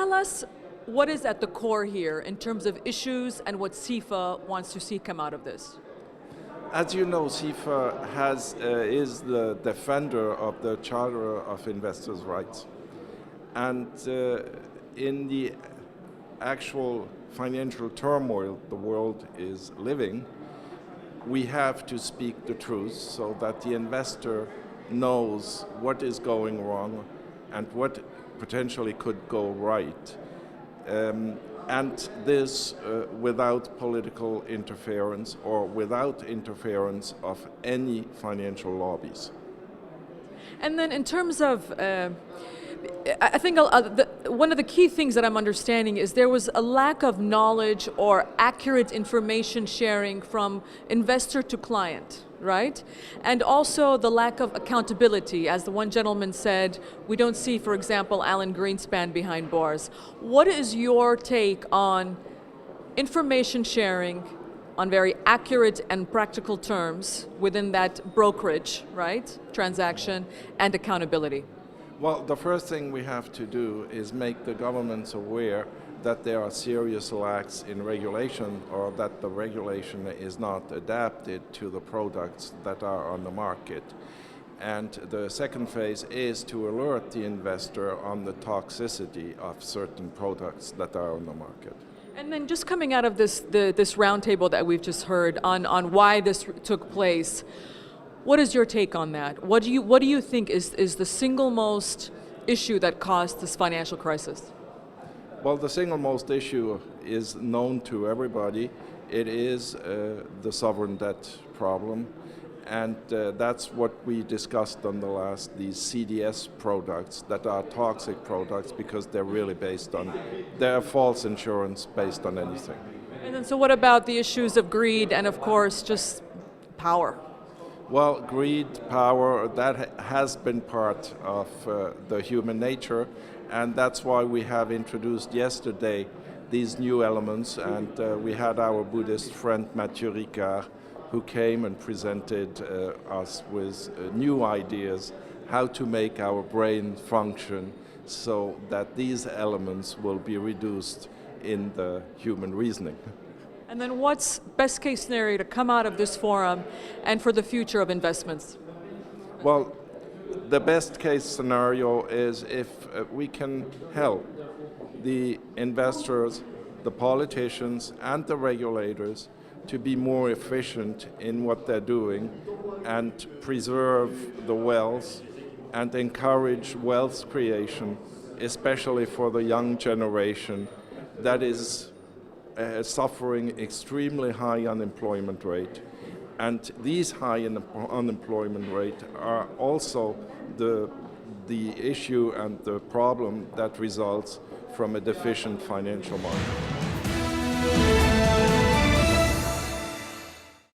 tell us what is at the core here in terms of issues and what CIFA wants to see come out of this. As you know, CIFA is the defender of the Charter of Investors' Rights. And in the actual financial turmoil the world is living, we have to speak the truth so that the investor knows what is going wrong and what potentially could go right. And this without political interference or without interference of any financial lobbies. And then in terms of, I think one of the key things that I'm understanding is there was a lack of knowledge or accurate information sharing from investor to client, right? And also the lack of accountability. As the one gentleman said, we don't see, for example, Alan Greenspan behind bars. What is your take on information sharing on very accurate and practical terms within that brokerage, right, transaction, and accountability? Well, the first thing we have to do is make the governments aware that there are serious lacks in regulation or that the regulation is not adapted to the products that are on the market. And the second phase is to alert the investor on the toxicity of certain products that are on the market. And then just coming out of this roundtable that we've just heard on why this took place, what is your take on that? What do you think is the single most issue that caused this financial crisis? Well, the single most issue is known to everybody. It is the sovereign debt problem. And that's what we discussed on the last, these CDS products that are toxic products because they're really they're false insurance based on anything. And then so what about the issues of greed and of course just power? Well, greed, power, that has been part of the human nature, and that's why we have introduced yesterday these new elements, and we had our Buddhist friend Mathieu Ricard, who came and presented us with new ideas how to make our brain function so that these elements will be reduced in the human reasoning. And then what's best case scenario to come out of this forum and for the future of investments? Well, the best case scenario is if we can help the investors, the politicians, and the regulators to be more efficient in what they're doing and preserve the wealth and encourage wealth creation, especially for the young generation that is suffering extremely high unemployment rate. And these high unemployment rate are also the issue and the problem that results from a deficient financial market.